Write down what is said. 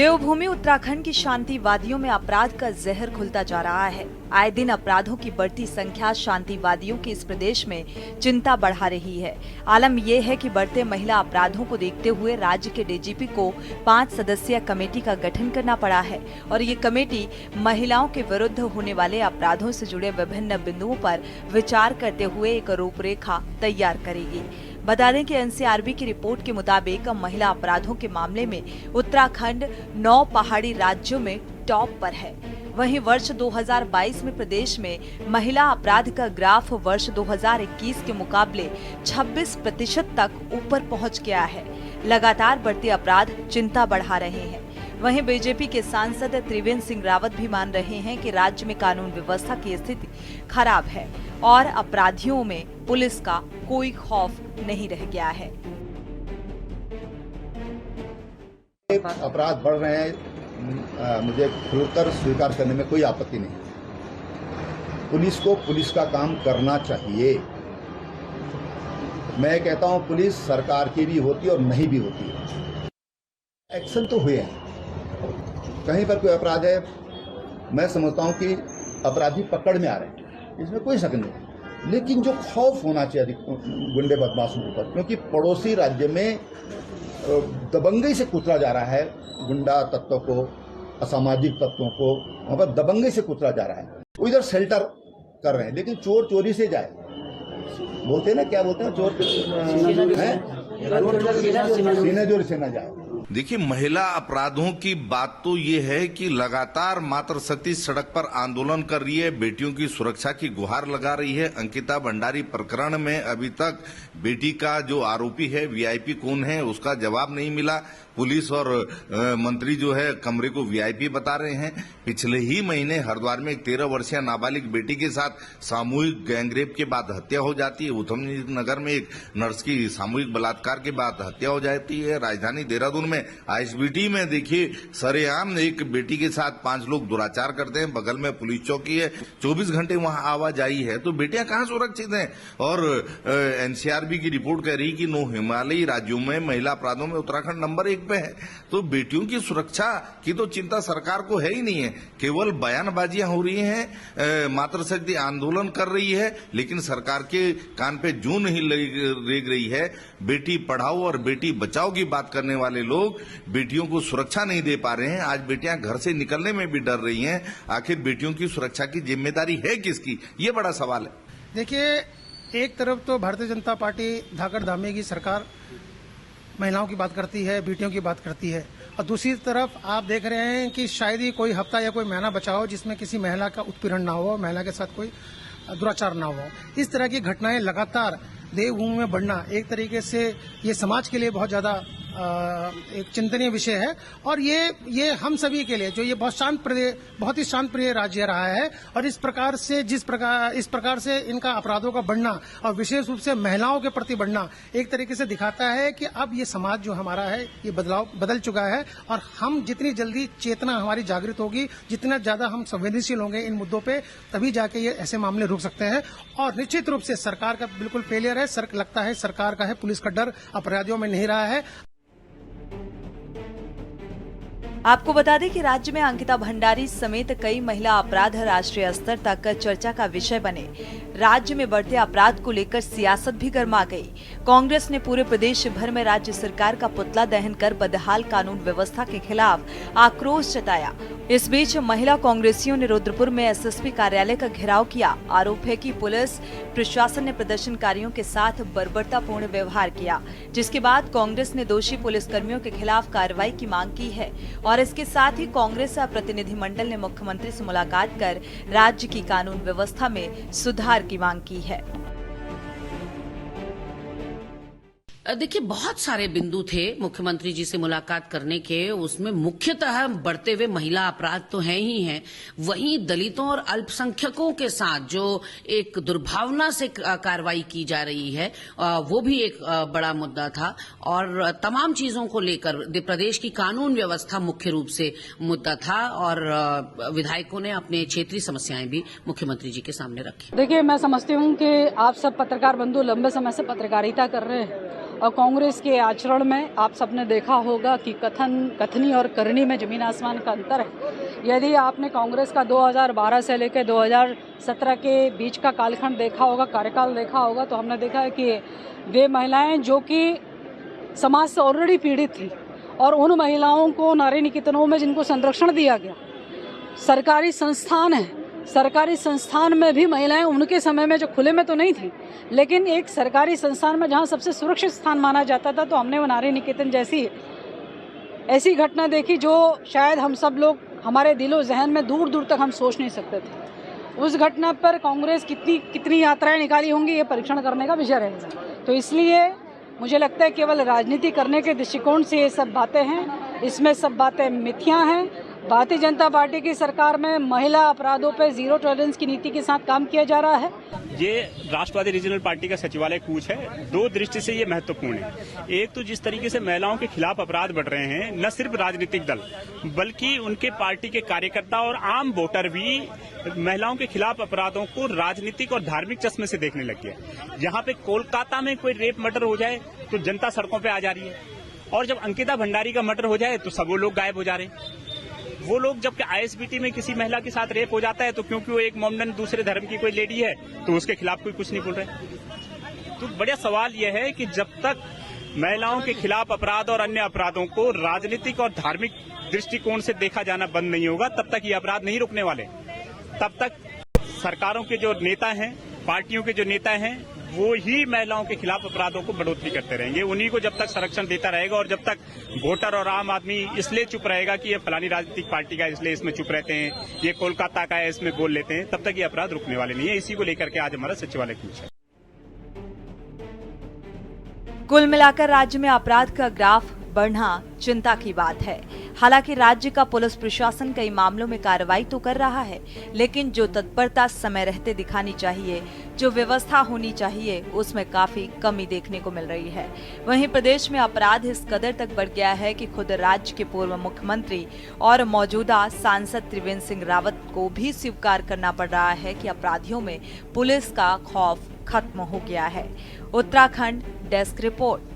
देवभूमि उत्तराखंड की शांतिवादियों में अपराध का जहर घुलता जा रहा है। आए दिन अपराधों की बढ़ती संख्या शांतिवादियों के इस प्रदेश में चिंता बढ़ा रही है। आलम यह है कि बढ़ते महिला अपराधों को देखते हुए राज्य के डीजीपी को 5 सदस्यीय कमेटी का गठन करना पड़ा है और ये कमेटी महिलाओं के विरुद्ध होने वाले अपराधों से जुड़े विभिन्न बिंदुओं पर विचार करते हुए एक रूपरेखा तैयार करेगी। बता दें कि एनसीआरबी की रिपोर्ट के मुताबिक महिला अपराधों के मामले में उत्तराखंड 9 पहाड़ी राज्यों में टॉप पर है। वहीं वर्ष 2022 में प्रदेश में महिला अपराध का ग्राफ वर्ष 2021 के मुकाबले 26% तक ऊपर पहुंच गया है। लगातार बढ़ते अपराध चिंता बढ़ा रहे हैं। वहीं बीजेपी के सांसद त्रिवेंद्र सिंह रावत भी मान रहे हैं कि राज्य में कानून व्यवस्था की स्थिति खराब है और अपराधियों में पुलिस का कोई खौफ नहीं रह गया है। अपराध बढ़ रहे हैं, मुझे खुलकर स्वीकार करने में कोई आपत्ति नहीं। पुलिस को पुलिस का काम करना चाहिए। मैं कहता हूं पुलिस सरकार की भी होती है और नहीं भी होती है। एक्शन तो हुए हैं, कहीं पर कोई अपराध है, मैं समझता हूं कि अपराधी पकड़ में आ रहे हैं, इसमें कोई शक नहीं। लेकिन जो खौफ होना चाहिए गुंडे बदमाशों के ऊपर, क्योंकि पड़ोसी राज्य में दबंगई से कुचला जा रहा है, गुंडा तत्वों को, असामाजिक तत्वों को वहां पर दबंगई से कुचला जा रहा है। वो इधर शेल्टर कर रहे हैं, लेकिन चोर चोरी से जाए, बोलते हैं ना, क्या बोलते हैं, चोर सीने जोर से न जाए। देखिए, महिला अपराधों की बात तो ये है कि लगातार मातृशक्ति सड़क पर आंदोलन कर रही है, बेटियों की सुरक्षा की गुहार लगा रही है। अंकिता भंडारी प्रकरण में अभी तक बेटी का जो आरोपी है, वीआईपी कौन है, उसका जवाब नहीं मिला। पुलिस और मंत्री जो है कमरे को वीआईपी बता रहे हैं। पिछले ही महीने हरिद्वार में एक 13 वर्षीय नाबालिग बेटी के साथ सामूहिक गैंगरेप के बाद हत्या हो जाती है। उधम नगर में एक नर्स की सामूहिक बलात्कार के बाद हत्या हो जाती है। राजधानी देहरादून में आईएसबीटी में देखिए सरेआम एक बेटी के साथ 5 लोग दुराचार करते हैं। बगल में पुलिस चौकी है, 24 घंटे वहां आवाजाही है, तो बेटियां कहां सुरक्षित हैं। और एनसीआरबी की रिपोर्ट कह रही कि 9 हिमालयी राज्यों में महिला अपराधों में उत्तराखंड नंबर 1 पे है। तो बेटियों की सुरक्षा की तो चिंता सरकार को है ही नहीं है। केवल बयानबाजियां हो रही हैं, मातृशक्ति आंदोलन कर रही है, लेकिन सरकार के कान पे जूं नहीं रेंग रही है। बेटी पढ़ाओ और बेटी बचाओ की बात करने वाले लोग बेटियों को सुरक्षा नहीं दे पा रहे हैं। आज बेटियां घर से निकलने में भी डर रही हैं। आखिर बेटियों की सुरक्षा की जिम्मेदारी है किसकी, ये बड़ा सवाल है। देखिए, एक तरफ तो भारतीय जनता पार्टी धाकड़ धामी की सरकार महिलाओं की बात करती है, बेटियों की बात करती है, और दूसरी तरफ आप देख रहे हैं कि शायद ही कोई हफ्ता या कोई महीना बचा हो जिसमें किसी महिला का उत्पीड़न ना हो, महिला के साथ कोई दुराचार ना हो। इस तरह की घटनाएं लगातार देवभूमि में बढ़ना एक तरीके से ये समाज के लिए बहुत ज्यादा एक चिंतनीय विषय है। और ये हम सभी के लिए, जो ये बहुत ही शांत प्रिय राज्य रहा है, और इस प्रकार से इनका अपराधों का बढ़ना और विशेष रूप से महिलाओं के प्रति बढ़ना एक तरीके से दिखाता है कि अब ये समाज जो हमारा है ये बदल चुका है। और हम जितनी जल्दी चेतना हमारी जागृत होगी, जितना ज्यादा हम संवेदनशील होंगे इन मुद्दों पे, तभी जाके ये ऐसे मामले रुक सकते हैं। और निश्चित रूप से सरकार का बिल्कुल फेलियर है। लगता है सरकार का है, पुलिस का डर अपराधियों में नहीं रहा है। आपको बता दें कि राज्य में अंकिता भंडारी समेत कई महिला अपराध राष्ट्रीय स्तर तक चर्चा का विषय बने। राज्य में बढ़ते अपराध को लेकर सियासत भी गर्मा गई। कांग्रेस ने पूरे प्रदेश भर में राज्य सरकार का पुतला दहन कर बदहाल कानून व्यवस्था के खिलाफ आक्रोश जताया। इस बीच महिला कांग्रेसियों ने रुद्रपुर में एसएसपी कार्यालय का घेराव किया। आरोप है कि पुलिस प्रशासन ने प्रदर्शनकारियों के साथ बर्बरतापूर्ण व्यवहार किया, जिसके बाद कांग्रेस ने दोषी पुलिसकर्मियों के खिलाफ कार्रवाई की मांग की है। और इसके साथ ही कांग्रेस प्रतिनिधिमंडल ने मुख्यमंत्री से मुलाकात कर राज्य की कानून व्यवस्था में सुधार की मांग की है। देखिए, बहुत सारे बिंदु थे मुख्यमंत्री जी से मुलाकात करने के। उसमें मुख्यतः बढ़ते हुए महिला अपराध तो हैं ही हैं, वहीं दलितों और अल्पसंख्यकों के साथ जो एक दुर्भावना से कार्रवाई की जा रही है, वो भी एक बड़ा मुद्दा था। और तमाम चीजों को लेकर प्रदेश की कानून व्यवस्था मुख्य रूप से मुद्दा था। और विधायकों ने अपने क्षेत्रीय समस्याएं भी मुख्यमंत्री जी के सामने रखी। देखिए, मैं समझती हूँ कि आप सब पत्रकार बंधु लंबे समय से पत्रकारिता कर रहे हैं और कांग्रेस के आचरण में आप सबने देखा होगा कि कथनी और करनी में ज़मीन आसमान का अंतर है। यदि आपने कांग्रेस का 2012 से लेकर 2017 के बीच का कालखंड देखा होगा, कार्यकाल देखा होगा, तो हमने देखा है कि वे महिलाएं जो कि समाज से ऑलरेडी पीड़ित थी और उन महिलाओं को नारी निकेतनों में जिनको संरक्षण दिया गया, सरकारी संस्थान है, सरकारी संस्थान में भी महिलाएं उनके समय में जो खुले में तो नहीं थी, लेकिन एक सरकारी संस्थान में जहां सबसे सुरक्षित स्थान माना जाता था, तो हमने वो नारी निकेतन जैसी ऐसी घटना देखी जो शायद हम सब लोग हमारे दिलो जहन में दूर दूर तक हम सोच नहीं सकते थे। उस घटना पर कांग्रेस कितनी यात्राएं निकाली होंगी, ये परीक्षण करने का विषय रहेगा। तो इसलिए मुझे लगता है केवल राजनीति करने के दृष्टिकोण से ये सब बातें हैं, इसमें सब बातें मिथ्या हैं। भारतीय जनता पार्टी की सरकार में महिला अपराधों पर जीरो टॉलरेंस की नीति के साथ काम किया जा रहा है। ये राष्ट्रवादी रीजनल पार्टी का सचिवालय कूच है। दो दृष्टि से ये महत्वपूर्ण है। एक तो जिस तरीके से महिलाओं के खिलाफ अपराध बढ़ रहे हैं, न सिर्फ राजनीतिक दल बल्कि उनके पार्टी के कार्यकर्ता और आम वोटर भी महिलाओं के खिलाफ अपराधों को राजनीतिक और धार्मिक चश्मे से देखने लग गए। यहाँ पे कोलकाता में कोई रेप मर्डर हो जाए तो जनता सड़कों पे आ जा रही है, और जब अंकिता भंडारी का मर्डर हो जाए तो सब वो लोग गायब हो जा रहे हैं। वो लोग जब आईएसबीटी में किसी महिला के साथ रेप हो जाता है तो क्योंकि वो एक मोमडन दूसरे धर्म की कोई लेडी है तो उसके खिलाफ कोई कुछ नहीं बोल रहे। तो बड़ा सवाल यह है कि जब तक महिलाओं के खिलाफ अपराध और अन्य अपराधों को राजनीतिक और धार्मिक दृष्टिकोण से देखा जाना बंद नहीं होगा, तब तक ये अपराध नहीं रुकने वाले। तब तक सरकारों के जो नेता हैं, पार्टियों के जो नेता हैं, वो ही महिलाओं के खिलाफ अपराधों को बढ़ोतरी करते रहेंगे। उन्हीं को जब तक संरक्षण देता रहेगा और जब तक वोटर और आम आदमी इसलिए चुप रहेगा कि ये फलानी राजनीतिक पार्टी का इसलिए इसमें चुप रहते हैं, ये कोलकाता का है इसमें बोल लेते हैं, तब तक ये अपराध रुकने वाले नहीं है। इसी को लेकर के आज हमारा सचिवालय कूच है। कुल मिलाकर राज्य में अपराध का ग्राफ बढ़ना चिंता की बात है। हालांकि राज्य का पुलिस प्रशासन कई मामलों में कार्रवाई तो कर रहा है, लेकिन जो तत्परता समय रहते दिखानी चाहिए, जो व्यवस्था होनी चाहिए, उसमें काफी कमी देखने को मिल रही है। वहीं प्रदेश में अपराध इस कदर तक बढ़ गया है कि खुद राज्य के पूर्व मुख्यमंत्री और मौजूदा सांसद त्रिवेंद्र सिंह रावत को भी स्वीकार करना पड़ रहा है कि अपराधियों में पुलिस का खौफ खत्म हो गया है। Uttarakhand desk report.